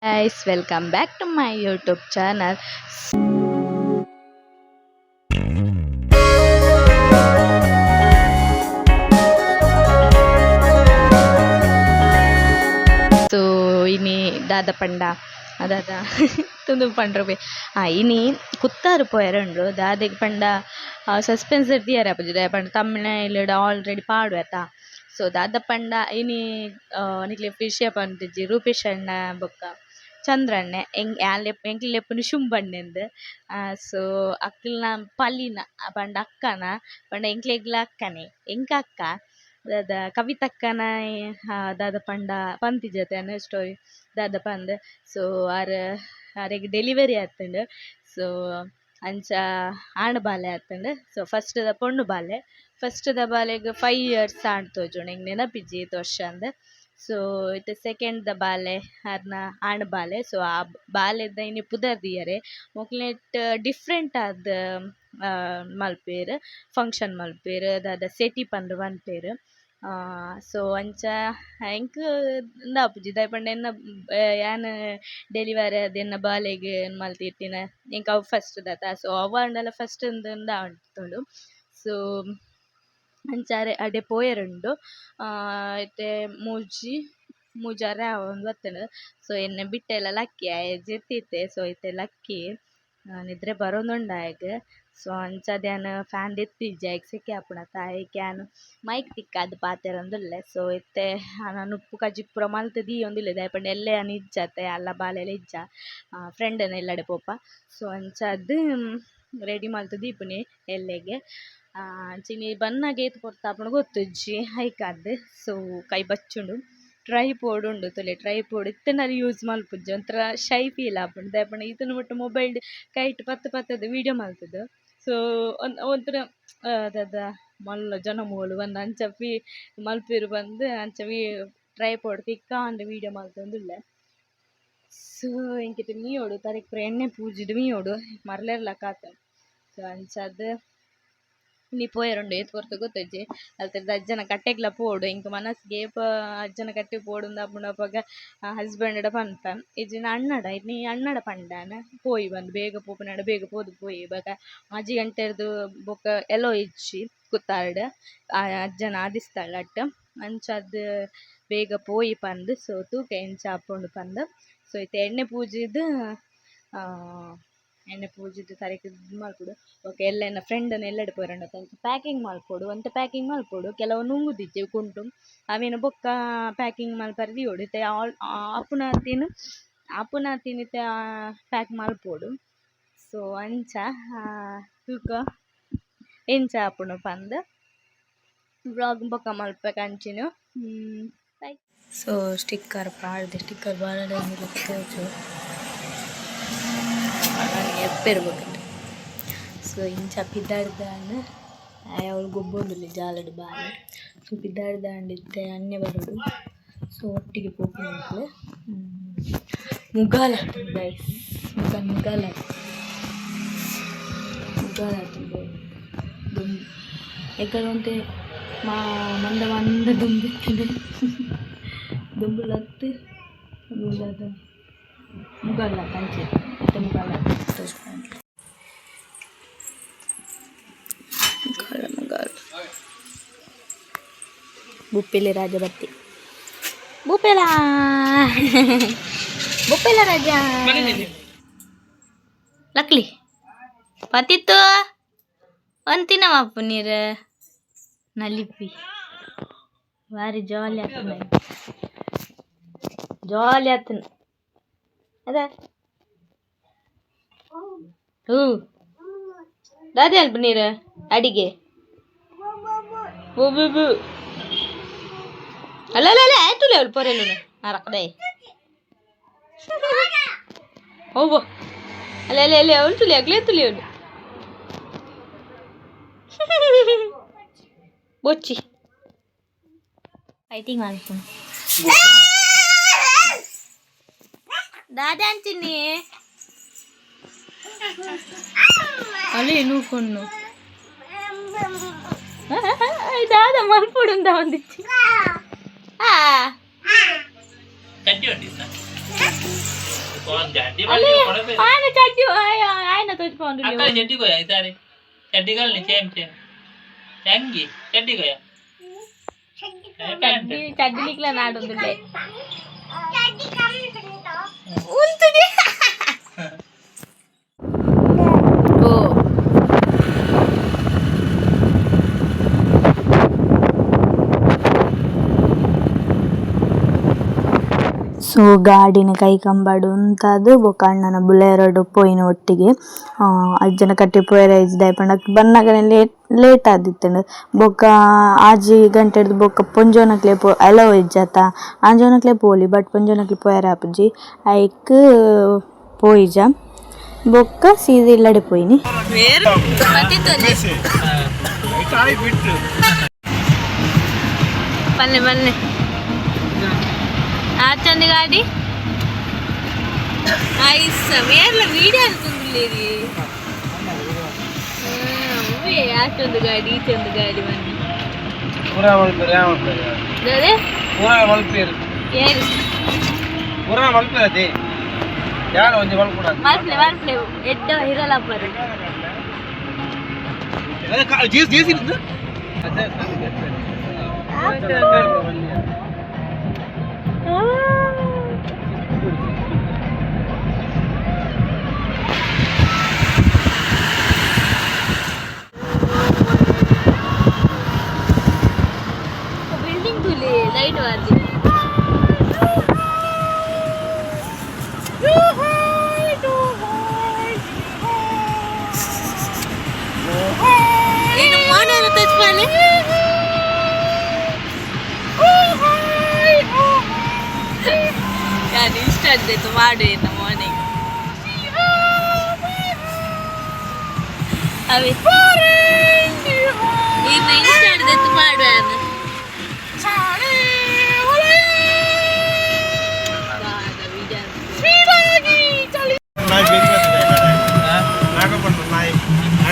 Guys, welcome back to my YouTube channel. So ini dada panda adada tundu pandrobe ini kuttaru poyarandu dadek panda suspense diyara apujida panda thumbnail already paadwata so dada panda ini nikle ವಿಷಯ ಪಂತಿಜ್ಜಿ ರೂಪೇಶ್ ಅಣ್ಣ ಬೊಕ್ಕ ಚಂದ್ರಣ್ಣೆ ಎಂಕ್ಲೆ ಲೆಪ್ಪುನು ಶುಂಭಣ್ಣೆಂದು so ಅಕ್ಲ್ನ ಪಲ್ಲಿನ ಪಂಡ ಅಕ್ಕನ ಪಂಡ ಎಂಕ್ಲೆಗ್ಲ ಅಕ್ಕನೆ ಎಂಕ ಅಕ್ಕ ದಾದ ಕವಿತಕ್ಕನ ದಾದ ಪಂಡ ಪಂತಿಜತೆ ಅನ್ನ ಸ್ಟೋರಿ ದಾದ ಪಂದ್ ಸೊ ಆರೆಗ್ ಡೆಲಿವರಿ ಆತುಂಡು ಸೊ ಅಂಚ ಆಣ್ ಬಾಲೆ ಆತುಂಡು ಸೊ ಫಸ್ಟ್ ದ ಪೊಣ್ಣು ಬಾಲೆ ಫಸ್ಟ್ ದ ಬಾಲೆಗ್ 5 years ಆಂಡ್ ತೋಜುಂಡು ಎಂಕ್ ನೆನಪಿಜ್ಜಿ ವರ್ಷ ಅಂದ್ ಸೊ ಇತ್ತೆ ಸೆಕೆಂಡ್ ದ ಬಾಲೆ ಆರ್ನ ಆಣ್ ಬಾಲೆ ಸೊ ಆ ಬಾಲೆದ ಇನಿ ಪುದರ್ ದಿಯರೆ ಮೊಕ್ಲೆಟ್ ಡಿಫ್ರೆಂಟ್ ಆದ್ ಮಲ್ಪೇರ್ ಫಂಕ್ಷನ್ ಮಲ್ಪೇರ್ ದಾದ ಸೆಟಿ ಪಂದ್ ಪನ್ಪೇರ್ ಸೊ ಅಂಚ ಎಂಕ್ ದಾಪುಜಿ ದಾಯೆ ಎನ್ನ ಯಾನ್ ಡೆಲಿವರಿ ಆದ್ ಎನ್ನ ಬಾಲೆಗ್ ಮಲ್ತಿರ್ತಿನ ಎಂಕ್ ಅವು ಫಸ್ಟ್ ದಾತ ಸೊ ಅವು ಆಂಡಲ ಫಸ್ಟ್ ದಾಂತುಂಡು ಸೊ ಅಂಚಾರೆ ಅಡೆ ಪೋಯೆರುಂಡು ಇತ್ತೆ ಮೂಜಾರೆ ಅವೊಂದು ಬತ್ತುಂಡು ಸೊ ಎನ್ನೆ ಬಿಟ್ಟೆಲ ಲಕ್ಕಿ ಆಯೆ ಎತ್ತಿತ್ತೆ ಸೊ ಇತ್ತೆ ಲಕ್ಕಿ ನಿದ್ರೆ ಬರೋಂದುಂಡಾಯೆಗ್ ಸೊ ಅಂಚ ಧ್ಯಾನ್ ಫ್ಯಾನ್ ದೆತ್ತಿಜ್ಜಿ ಐಕ್ ಸೆಕೆ ಆಪುಂಡತ್ತ ಐಕ್ ಯಾನ್ ಮೈಕ್ ತಿಕ್ಕಾದ್ ಪಾತೆರೊಂದುಲ್ಲೆ ಸೊ ಇತ್ತೆ ನಾನು ಉಪ್ಪು ಕಜ್ಜಿ ಪೂರ ಮಲ್ತ್ ದೀಯೊಂದುಲ್ಲೆ ದಾಯೆ ಪಂಡ ಎಲ್ಲೆ ಆನ್ ಇಜ್ಜತೆ ಅಲ್ಲ ಬಾಲೆಲ ಇಜ್ಜ ಫ್ರೆಂಡ್ನ ಎಲ್ಲಡೆ ಪೋಪ ಸೊ ಅಂಚ ಅದ್ ರೆಡಿ ಮಲ್ತ್ ದೀಪುನಿ ಎಲ್ಲೆಗೆ ಅಂಚಿನಿ ಬನ್ನಗೆ ಏತ್ ಕೊರ್ತಾಪುಂಡು ಗೊತ್ತಿಜ್ಜಿ ಐಕಾದ್ ಸೊ ಕೈ ಬಚ್ಚುಂಡು ಟ್ರೈಪೋಡ್ ಉಂಡು ತೂಲೆ ಟ್ರೈಪೋಡ್ ಇತ್ತೆನಾರು ಯೂಸ್ ಮಲ್ಪುಜ್ಜಿ ಒಂಥರ ಶೈ ಫೀಲ್ ಆಪುಂಡು ದಾಯೆ ಪಂಡ ಈತನ ಒಟ್ಟು ಮೊಬೈಲ್ ಕೈಟ್ ಪತ್ತದ ವೀಡಿಯೋ ಮಲ್ತುದು ಸೊ ಒಂಥರ ದಾದ ಮಲ್ಲ ಜನಮೋಲು ಬಂದು ಅಂಚ ಮಲ್ಪೆರ್ ಬಂದು ಅಂಚ ಟ್ರೈಪೋಡ್ ತಿಕ್ಕಾಂಡ್ ವೀಡಿಯೋ ಮಲ್ತೊಂದುಲ್ಲೆ ಸೊ ಎಂಕಿತ ಮೀಯೊಡು ತರೆಕ್ ಪೂರ ಎಣ್ಣೆ ಪೂಜಿಡ್ ಮೀಯೊಡು ಮರ್ಲೆರ್ಲ ಕಾತನ್ ಸೊ ಅಂಚಾದ್ ನೀ ಪೋಯೆರುಂಡು ಏತ್ ಕೊರ್ತು ಗೊತ್ತಿಜ್ಜಿ ಅಲ್ತದ ಅಜ್ಜನ ಕಟ್ಟೆಗ್ಲ ಪೋಡು ಇಂಕ ಮನಸ್ಸಿಗೆ ಏಪ ಅಜ್ಜನ ಕಟ್ಟೆ ಪೋಡುಂದು ಆಪುಂಡು ಅಪಗ ಹಸ್ಬೆಂಡ್ ಪನ್ಪ ಇಜ್ಜಿನ ಅಣ್ಣಡ ನೀ ಅಣ್ಣಡ ಪಂಡಾನ ಪೋಯಿ ಬಂದು ಬೇಗ ಪೋಪುನಡ ಬೇಗ ಪೋದು ಪೋಯಿ ಬೊಕ ಆಜಿ ಗಂಟೆರ್ದು ಬೊಕ ಎಲೋ ಇಜ್ಜಿ ಕುತ್ತಾರ್ಡ್ ಅಜ್ಜನ ಆದಿಸ್ತಾಳ ಅಟ್ಟ ಅಂಚಾದ್ ಬೇಗ ಪೋಯಿ ಪಂದ್ ಸೊ ತೂಕ ಎಂಚ ಆಪುಂಡು ಪಂದ್ ಸೊ ಇತ್ತೆ ಎಣ್ಣೆ ಪೂಜಿದ್ ತರೆಕ್ ಮಲ್ಪುಡು ಓಕೆ ಎಲ್ಲ ಫ್ರೆಂಡನ್ನ ಎಲ್ಲೆಡೆ ಪೋಯರಂಡ ಅಂಚ ಪ್ಯಾಕಿಂಗ್ ಮಲ್ಪೊಡು ಒಂತೆ ಪ್ಯಾಕಿಂಗ್ ಮಲ್ಪೊಡು ಕೆಲವು ನುಂಗುದಿಜ್ಜೆ ಕುಂಟು ಅವೇನು ಬೊಕ್ಕ ಪ್ಯಾಕಿಂಗ್ ಮಲ್ಪರೆ ದಿಯೋಡು ಇತ್ತೆ ಆಪುನಾತಿನ್ ಇತ್ತೆ ಪ್ಯಾಕ್ ಮಲ್ಪೊಡು ಸೊ ಅಂಚ ತೂಕ ಎಂಚ ಆಪುಂಡು ಪಂದ್ ವ್ಲಾಗ್ ಬೊಕ್ಕ ಮಲ್ಪ ಕಂಟಿನ್ಯೂ ಲೈಕ್ ಸೊ ಸ್ಟಿಕ್ಕರ್ ಪಾಡ್ದೆ ಸ್ಟಿಕ್ಕರ್ ಬಾಳಡೆ ತೋಜು ಎಪ್ಪೆರ್ಬೇಕಂತ ಸೊ ಇಂಚ ಪಿದ್ದಾಡ್ದಾಂಡ್ ಅವಳು ಗೊಬ್ಬೊಂದುಲ್ಲೆ ಜಾಲಡ್ ಬಾಲೆ ಸೊ ಪಿದ್ದಾಡ್ದಾಂಡಿತ್ತೆ ಅನ್ನೆ ಬರೋಡು ಸೊ ಒಟ್ಟಿಗೆ ಪೋಪುನಂತಲೆ ಮುಗಾಲ ಗೈಸ್ ಮುಗಾಲ ದುಂಬು ಎಕ್ಕಡೊಂತೆ ಮಂದ ದುಂಬಿತ್ತಿದೆ ದುಂಬುಲತ್ತು ಮುಗಾಲ ಕಂಚೆ ಮತ್ತೆ ಮುಗಾಲ ತೋರಿಸ್ಕೊಂಡು ಬುಪ್ಪೆಲೆ ರಾಜ ಬತ್ತಿ ಬುಪ್ಪೆಲ ರಾಜ ಲಕ್ಲಿ ಪತಿತ್ತು ಒಂತಿನ ಮಾಪು ನೀರು ನಲಿಪಿ ಭಾರಿ ಜಾಲಿ ಆತನ ಅದ ದಾದಿ ಅಲ್ಪ ನೀರು ಅಡಿಗೆ ಬೂ ಅಲ್ಲ ಆಯ್ತುಲೆ ಅವಳು ಪೊರೆಲು ಅರಕಡೆ ಹೋಗೋ ಅಲ್ಲ ಅವಳು ತುಲಿ ಆಗ್ಲೇ ತುಲಿ ಅವಳು ಬೊಚ್ಚಿ ಫೈಟಿಂಗ್ ಮಾಡ್ಕೊಂಡು ದಾದ ಅಂತೀನಿ ಅಲ್ಲೇ ನೂಕೊಂಡು ದಾದ ಮಲ್ಪೊಡುಂದ ಒಂದಿಚ್ಚಿ ఆయన చచ్చి ఆయన తోచిపోండి చడ్డీలో నాడు ಸೊ ಗಾಡಿನ ಕೈ ಕಂಬಾಡು ಉಂತಾದು ಬೊಕ ಅಣ್ಣನ ಬುಲೆರೋಡು ಪೋಯಿನ ಒಟ್ಟಿಗೆ ಅಜ್ಜನ ಕಟ್ಟಿ ಪೋಯರ ಇಜ್ದಾಯ್ ಪಂಡ ಬನ್ನಗನೆ ಲೇಟ್ ಆದಿತ್ತಂಡು ಬೊಕ ಆಜಿ ಗಂಟೆ ಹಿಡ್ದು ಬೊಕ ಪೊಂಜೋನಕ್ಲೆ ಅಲೋ ಇಜ್ಜಾತ ಆಂಜೋನಕ್ಲೆ ಪೋಲಿ ಬಟ್ ಪೊಂಜೋನಕ್ಲೆ ಪೋಯರ ಆಪುಜಿ ಐಕ್ ಪೋಯಿಜ ಬೊಕ್ಕ ಸೀದಾ ಇಲ್ಲಡೆ ಪೋಯಿನಿ ಬನ್ನಿ ಬನ್ನಿ ఆచండి గాడి వేర్ల వీడియో అనుకుంది ఆచంది గాడి ఈ చందు గాడి మన్ని ఎడ్డ ಹಿರಲಪ್ಪರು बिल्डिंग खुली लाइट वाली Instant itu madu in the morning. Abi. Ini instant itu madu ana.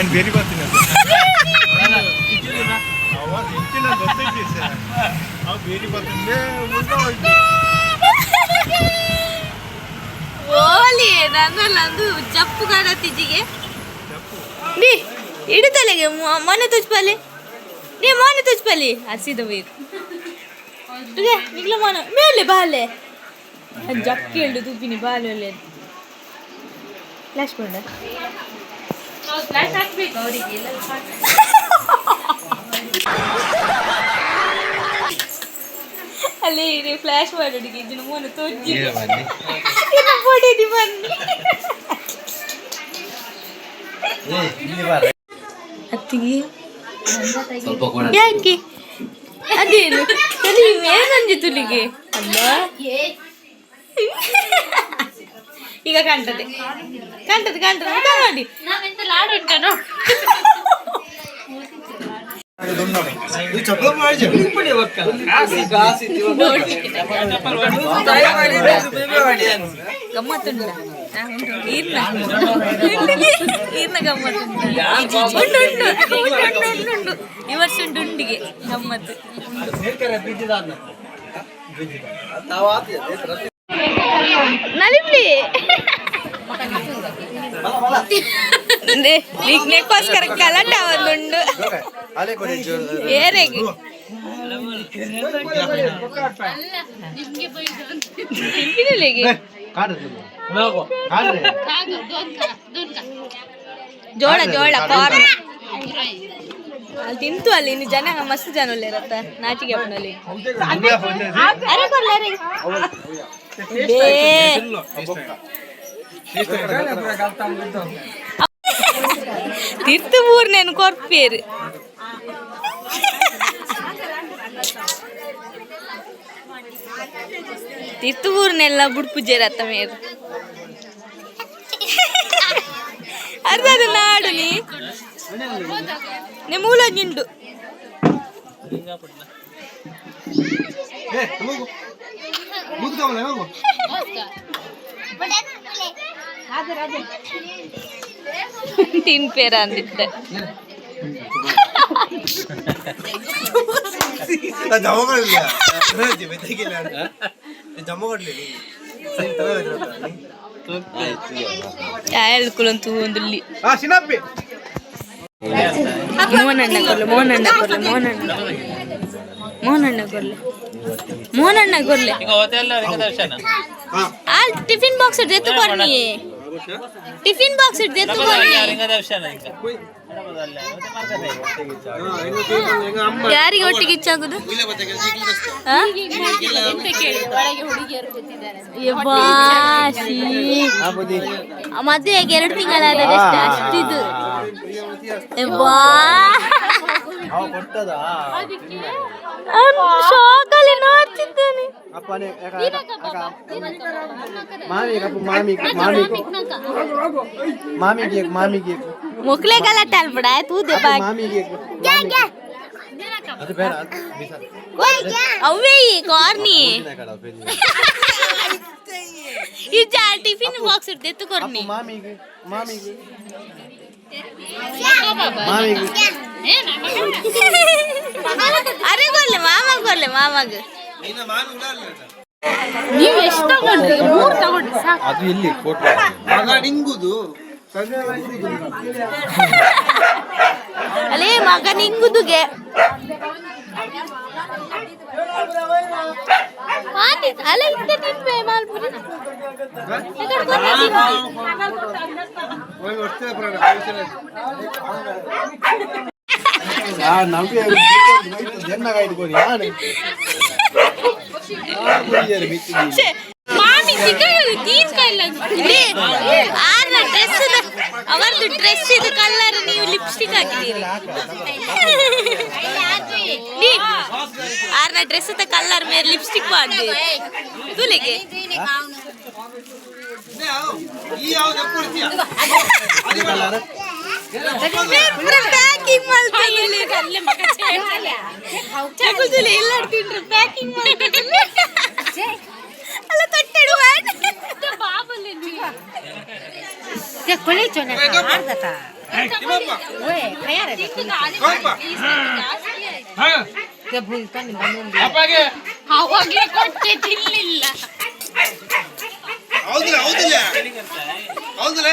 very much. Oli ನನ್ನಲ್ಲಂದು Jeppu ಕಾಣತ್ತಿಜಿಗೆ D ಇಡತಲೆಗೆ ಮೊನೆ ತುಚ್ಪಲ್ಲಿ ನೀ ಮೊನೆ ತುಚ್ಪಲ್ಲಿ ಹಸಿದ ಬೇಕು ತುಗೆ ನಿಗ್ಲ ಮೊನೆ ಮೇಲೆ ಬಾಲೆ ಜಪ್ಪು ಕೇಳು ತುಪ್ಪಿನಿ ಬಾಲೆ ಒಳ್ಳೆ ಫ್ಲಾಶ್ ಕೊಂಡ ಫ್ಲಾಶ್ ಹಾಕ್ಬೇಕು ಅವರಿಗೆ ಎಲ್ಲ ಅಲ್ಲಿ ಫ್ಲಾಶ್ ಮಾಡೋಡಿಗೆ ಇದನ್ನು ಮೊನೆ ತೋಜಿ ಹೊಡಿದಿ ಬನ್ನಿ ಅತ್ತಿಗೆ ಯಾಕೆ ಅದೇನು ತಲೆ ಮೇಲಂಜಿ ತುಲಿಗೆ ಅಲ್ಲ ಈಗ ಕಾಣ್ತದೆ ಕಾಣ್ತದೆ ಕಾಣ್ತದೆ ಊಟ ಮಾಡಿ ನಾವೆಂತ ಲಾಡು ಉಂಟನೋ ಗಮ್ಮತ್ತುಂಡ ಈರ್ನ ಗಮ್ಮತ್ತುಂಟು ಈ ವರ್ಷ ಉಂಟು ಉಂಡಿಗೆ ಗಮ್ಮತ್ತು ನಲಿಬ್ಲಿ ನೆಕ್ಕೋಸ್ಕರ ಕಲಾಟ ಒಂದುಂಡು ಏರೆಗೆ ಜೋಳ ಜೋಳ ಕಾರ್ನ್ ಅಲ್ಲಿ ತಿಂತು ಅಲ್ಲಿ ಇನ್ನು ಜನ ಮಸ್ತ್ ಜನ ಇರತ್ತ ನಾಚಿಗೆ ಅವನಲ್ಲಿ ತಿರ್ತು ಮೂರ್ ನೆನ್ ಕೊರ್ಪೇರು ತಿರ್ತು ಊರ್ನೆಲ್ಲ ಬುಡ್ಪುಜೇರತ್ತ ಮೇರು ಅರ್ಧದ ನಾಡು ನೀ ಮೂಲ ನಿಂಡು ತಿನ್ಪೇರ ಅಂದಿದ್ದ ಹೇಳ್ಕೊಳ್ಳಂತ ಒಂದಲ್ಲಿ ಮೋಹನಣ್ಣ ಕೊರ್ಲೆ ಮೋಹನಣ್ಣ ಕೊರ್ಲೆ ಮೋಹನಣ್ಣ ಮೋಹನಣ್ಣ ಕೊರ್ಲೆ ಮೋಹನಣ್ಣ ಕೊರ್ಲೆ ಆ ಟಿಫಿನ್ ಬಾಕ್ಸ್ ಎತ್ತು ಕೊರ್ನಿ ಟಿಫಿನ್ ಬಾಕ್ಸ್ ಎತ್ತು ಕೊರ್ನಿ ಯಾರಿಗೆ ಒಟ್ಟಿಗೆ ಇಚ್ಚಾಗುದು ಮದುವೆಗೆ 2 ತಿಂಗಳಾದ ಅಷ್ಟಿದು ಶಾಕಲ್ಲಿ ನೋಡ್ತಿದ್ದಾನೆ ಮುಕ್ಲೆ ಗಲಾಟೆ ಅಲ್ಬಿಡ ತೂದೆ ಅವೇ ಕಾರ್ನಿ ಈ ಟಿಫಿನ್ ಬಾಕ್ಸ್ ಎತ್ತು ಕೊರ್ನಿ ಅರೆ ಕೊರ್ಲೆ ಮಾಮಾಗ ನೀವು ಎಷ್ಟು ತಗೊಂಡ್ರಿ 3 ತಗೊಂಡ್ರಿ ಸಾಕು ಅದು ಇಲ್ಲಿ ಫೋಟೋ ಮಗ ನಿಂಗುದು ಅಲೇ ಮಗ ನಿಂಗುದುಗೆ ಅಲ್ಲ ಇಂತ ತಿನ್ಬೇ ಮಾಲ್ಪುರಿ ನಮಗೆ ಜನ್ನಾಗ ಇಟ್ಕೊಂಡು ಮಾಮಿ ಸಿಗಲ್ಲ ತೀನ್ ಕೈಲ ಆರ್ನ ಡ್ರೆಸ್ ಅವರದು ಡ್ರೆಸ್ ಇದು ಕಲರ್ ನೀವು ಲಿಪ್ಸ್ಟಿಕ್ ಹಾಕಿದ್ದೀರಿ ಆರ್ನ ಡ್ರೆಸ್ ದ ಕಲರ್ ಮೇಲೆ ಲಿಪ್ಸ್ಟಿಕ್ ಮಾಡಿದೆ ತುಲಿಗೆ ಪ್ಯಾಕಿಂಗ್ ಮಾಡ್ತೀನಿ ಎಲ್ಲಾಡ್ತಿದ್ರು ಪ್ಯಾಕಿಂಗ್ ಮಾಡ್ತಿದ್ರು ಅಲ್ಲ ತೊಟ್ಟೆಡು ಬಾಬಲ್ಲಿ ಕೊಳೆ ಚೋನ ಆರ್ದತ ಓಯ್ ಖಯಾರ ಅವಾಗೆ ಕೊಟ್ಟೆ ತಿನ್ಲಿಲ್ಲ ಹೌದಿಲ್ಲ ಹೌದಿಲ್ಲ ಹೌದಿಲ್ಲ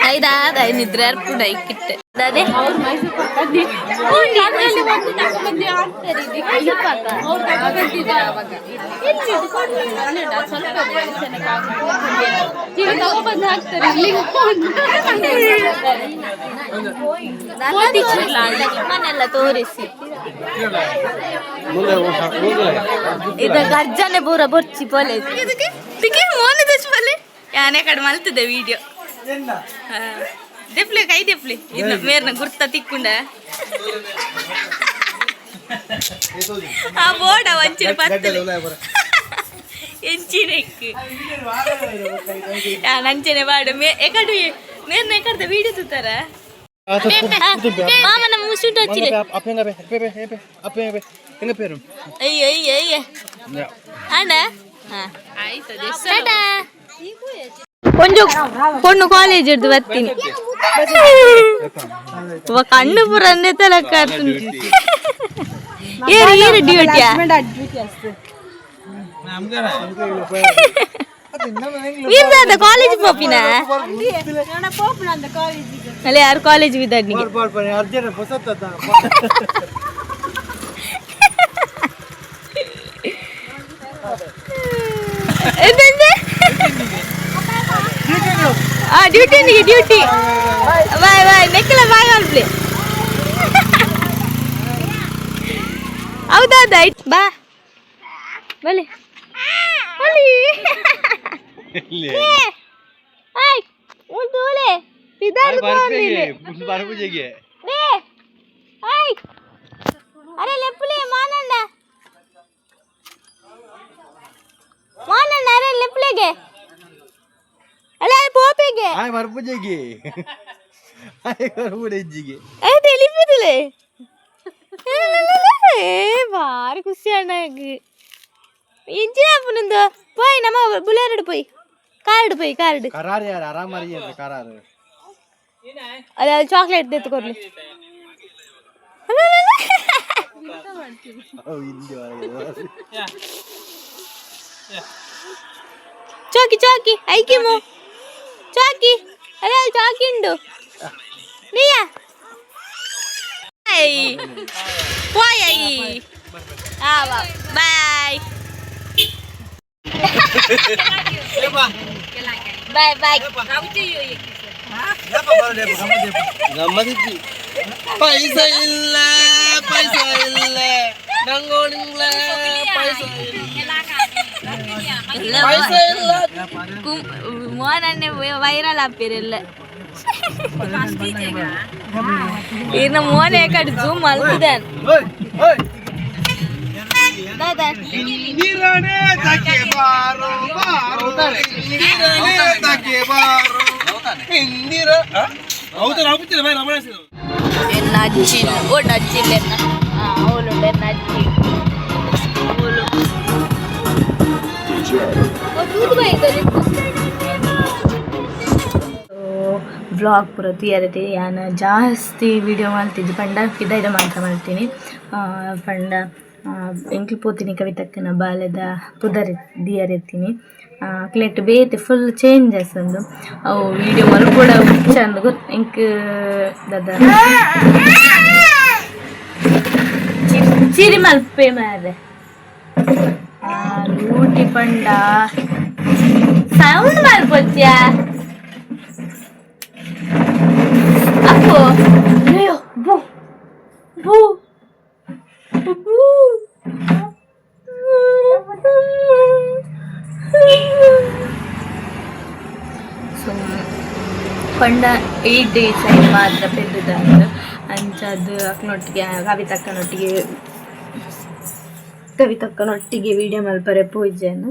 ಐದಾದ ನಿದ್ರೆ ಅರ್ಪುಡ ಇಕ್ಕಿಟ್ಟೆ ಅದೇ ಮನೆಲ್ಲ ತೋರಿಸಿ ಇದು ಗರ್ಜನೆ ಪೂರ ಬೊಚ್ಚಿ ಪೊಲೆ ಮೋನ ಪೊಲೆ ಯಾನೇ ಕಡೆ ಮಲ್ತಿದ್ದೆ ವಿಡಿಯೋ ದೆಪ್ಲೆ ಕೈ ದೆಪ್ಲೆ ಇನ್ನು ಮೇರ್ನ ಗುರ್ತ ತಿಕ್ಕೊಂಡ ಆ ಬೋಡ ವಂಚಿನ ಪತ್ತಲೆ ಎಂಚಿನೆಕ್ಕು ನಂಚನೆ ಬಾಡು ಎಕಡು ಮೇರ್ನ ಎಕಡ್ದ ವಿಡಿಯೋ ತುತ್ತಾರ ಮಾಮ ನಮ್ಮ ಮುಸುಂಟು ಹಚ್ಚಿಲೆ ಅಯ್ಯ ಅಯ್ಯ ಅಯ್ಯ ಅಣ್ಣ ಕೊಂಚ பொண்ணு ಕಾಲೇಜ್ ಇಡ್ದು ಬರ್ತೀನಿ ಕಣ್ಣು ಪುರ ತಲಕ ಏರು ಏರು ಡ್ಯೂಟಿಯಾ ಇರ್ದಾದ ಕಾಲೇಜ್ ಪೋಪಿನ ಅಲ್ಲ ಯಾರು ಕಾಲೇಜ್ ಬಿದ್ದಾಡಿ ಡ್ಯೂಟಿ ಡ್ಯೂಟಿ ಬಾಯ್ ಬಾಯ್ ನೆಕ್ಕಲ ಬಾಯ್ ಮಾಡ್ಲಿ ಹೌದಾ ಬಾ ಬಲಿ ಬಲಿ ಆಯ್ ಉಂಟುಲೆ ಪಿದಾಲ್ ಕೋಲಿಲೆ ಬರಬುಜೆಗೆ ಬೇ ಆಯ್ ಅರೆ ಲೆಪ್ಲೆ ಮಾನಣ್ಣ ಅರೆ ಲೆಪ್ಲೆಗೆ ಅಲ್ಲ ಪೋಪೆಗೆ ಆಯ್ ಬರಬುಜೆಗೆ ಆಯ್ ಬರಬುಜೆಗೆ ಏ ತೆಲಿಪಿದಿಲೆ ಭಾರಿ ಖುಷಿ ಅಣ್ಣಗೆ ಇಂಚಿನ ಪುನಂದು போய் நம்ம புல்லட் எடு போய் கார்டு போய் கார்டு கரார் யார் ஆராமரி கரார் ಅದ ಚಾಕ್ಲೇಟ್ ತೆತ್ತು ಕೊರ್ಲಿ ಅವು ಹಿಂದೆ ಒಳಗೆ ചോക്കി ചോക്കി അയക്കുമോ ചോക്കി ഒരാൾ ചോക്കിണ്ടു നീയ പോയി ബൈ ബൈ ബൈ ಗಮ್ಮತ್ತಿತ್ತು ಪೈಸಾ ಇಲ್ಲ ನಂಗೋಣಿಲ್ಲ ಪೈಸಾ ಇಲ್ಲ മോനെ വൈറൽ ആപ്പിരല്ല ഇന്ന് മോനെ കടിച്ചു മൽകുതാൻ ನೀರನೇ ತಕ್ಕೆ ಬಾರೋ ಬಾರೋ ನೀರನೇ ತಕ್ಕೆ ಬಾರೋ ಇಂದಿರ ಹೌದಾ ಆಗುತ್ತಿಲ್ಲ ಬೈ ರಮಣ ನಚ್ಚಿಲ್ಲ ಓ ನಚ್ಚಿಲ್ಲ ಅವಳುಂಡೆ ನಚ್ಚಿ ಅವಳು ವ್ಲಾಗ್ ಪೂರ ತೂಯರತೆ ಯಾನ ಜಾಸ್ತಿ ವಿಡಿಯೋ ಮಾಡ್ತಿದ್ದೆ ಪಂಡ ಪಿದಾಯ್ದ ಮಾತ್ರ ಮಾಡ್ತೀನಿ ಪಂಡ ಎಂಕ್ಲು ಪೋತೀನಿ ಕವಿತಕ್ಕನ ಬಾಲ್ಯದ ಪುದರ್ ದಿಯರೆತ್ತೀನಿ ಕ್ಲೆಟ್ ಬೇತೆ ಫುಲ್ ಚೇಂಜಸ್ ಅಂದು ಅವು ವಿಡಿಯೋ ಮಲ್ಪೋಡ ಚಂದ ಗೊತ್ತು ಎಂಕ್ ದದ ಚಿರಿ ಮಲ್ಪೆ ಮಾರೆ ಲೂಟಿ ಪಂಡ ಸೌಂಡ್ ಮಲ್ಪೊಚ್ಚ್ಯಾ ಅಪ್ಪೋ ಅಯ್ಯೋ ಬೂ ಬೂ ಬೂ ಸೊ ಪಂಡ 8 days ಆಗಿ ಮಾತ್ರ ಪೆದ್ದದಾದ ಅಂಚದು ಅಕ್ಕನೊಟ್ಟಿಗೆ ಕವಿತಕ್ಕನೊಟ್ಟಿಗೆ ವೀಡಿಯೋ ಮಲ್ಪರೆ ಪೂಜೆನು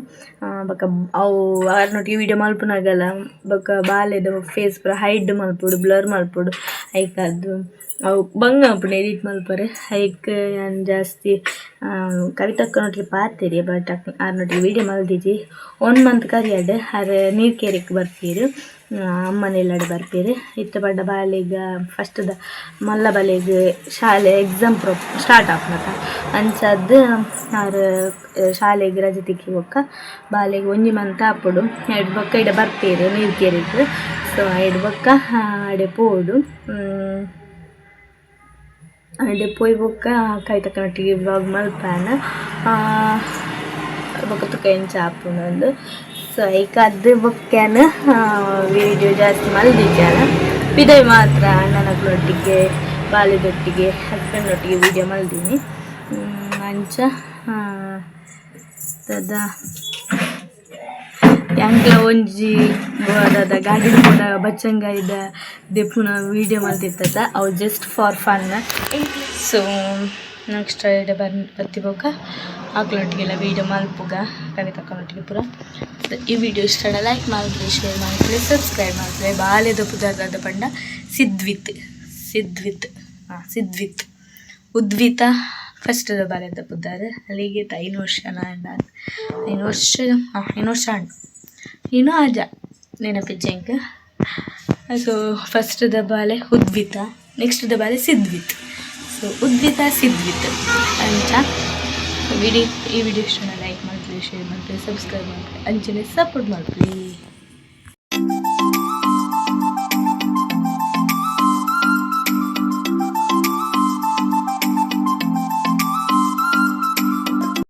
ಬೊಕ ಅವು ಅವರನೊಟ್ಟಿಗೆ ವೀಡಿಯೋ ಮಲ್ಪುನಾಗಲ್ಲ ಬೊಕ ಬಾಲ್ಯದ ಫೇಸ್ ಪೂರ ಹೈಡ್ ಮಲ್ಪುಡು ಬ್ಲರ್ ಮಲ್ಪುಡು ಐಕದ್ದು ಅವು ಬಂಗ ಮಲ್ಪುಡು ಎಡಿಟ್ ಮಲ್ಪರೆ ಐಕ್ ನಾನು ಜಾಸ್ತಿ ಕವಿತಕ್ಕನೊಟ್ಟಿಗೆ ಪಾತೆರಿ ಬಟ್ ಅವ್ರನೊಟ್ಟಿಗೆ ವೀಡಿಯೋ ಮಲ್ದಿದ್ದಿ 1 month ಕರಿಯಡ್ ಅರ ನೀರ್ಕೆರೆಗೆ ಬರ್ತೀರು ಅಮ್ಮನೆಲ್ಲಡೆ ಬರ್ಪೇರು ಇತ್ತ ಬಡ್ಡ ಬಾಲೆಗ ಫಸ್ಟ್ದ ಮಲ್ಲ ಬಲೆಗೆ ಶಾಲೆ ಎಕ್ಸಾಮ್ ಸ್ಟಾರ್ಟ್ ಆಗ್ನಕ ಅಂಚದ್ದು ಅವ್ರು ಶಾಲೆಗೆ ರಜೆ ತಿಕ್ಕಿ ಬೊಕ್ಕ ಬಾಲೆಗೆ 1 month ಆಪುಡು ಎರಡು ಬೊಕ್ಕ ಇಡ ಬರ್ಪೇರು ನೀರ್ಕೆರೆಗೆ ಸೊ ಎರಡು ಬೊಕ್ಕ ಅಡೆ ಪೋಡು ಅಡೆ ಪೋಯ್ ಬೊಕ್ಕ ಕವಿತಕ್ಕನೊಟ್ಟಿಗೆ ವ್ಲಾಗ್ ಮಲ್ಪಾನ ಬೊಕ್ಕ ತುಕ ಎಂಚ ಆಪುಂಡು ಸೊ ಐಕ ಅದು ಬೊಕ್ಕ್ಯಾನ ವೀಡಿಯೋ ಜಾಸ್ತಿ ಮಲ್ದಿದ್ದಾನ ಪಿದೈ ಮಾತ್ರ ಅಣ್ಣನಗಳೊಟ್ಟಿಗೆ ಬಾಲ್ಯದೊಟ್ಟಿಗೆ ಹಸ್ಬೆಂಡೊಟ್ಟಿಗೆ ವೀಡಿಯೋ ಮಲ್ದೀನಿ ಅಂಚ ದದ ಎಂಕ್ಲ ಒಂಜಿ ದಾದ ಗಾಡಿ ಕೂಡ ಬಚ್ಚಂಗಾಯ್ದ ದೆಪ್ಪುನ ವೀಡಿಯೋ ಮಲ್ತಿರ್ತದ ಅವು just for fun so next ಬತ್ತಿ ಬೋಕ ಆಕಳೊಟ್ಟಿಗೆಲ್ಲ ವೀಡಿಯೋ ಮಲ್ಪುಗ ಕವಿತಕ್ಕನೊಟ್ಟಿಗೆ ಪೂರ ಈ ವಿಡಿಯೋ ಇಷ್ಟ ಲೈಕ್ ಮಾಡಿದ್ರೆ ಶೇರ್ ಮಾಡಿದ್ರೆ ಸಬ್ಸ್ಕ್ರೈಬ್ ಮಾಡಿದ್ರೆ ಬಾಲ್ಯದ ಪುದರ್ದ ಪಂಡ ಸಿದ್ವಿತ್ ಉದ್ವಿತ ಫಸ್ಟದ ಬಾಲ್ಯದ ಪುದರ್ ಅಲ್ಲಿಗೆ 5 ವರ್ಷ 5 ವರ್ಷ ಇನ್ನೂ ಆಜ ನೆನಪಿಜ್ಜಂಕ ಸೊ ಫಸ್ಟದ ಬಾಲೆ ಉದ್ವಿತ ನೆಕ್ಸ್ಟ್ದ ಬಾಲೆ ಸಿದ್ವಿತ್ ಸೊ ಉದ್ವಿತ ಸಿದ್ವಿತ್ ಅಂಚ ಈ ವಿಡಿಯೋ ಇಷ್ಟ ಲೈಕ್ ಮಾಡ್ತೀವಿ ಶೇರ್ ಮಾಡ್ತೀವಿ ಸಬ್ಸ್ಕ್ರೈಬ್ ಮಾಡ್ತೀವಿ ಅಂಚನೆ ಸಪೋರ್ಟ್ ಮಾಡ್ತೀವಿ.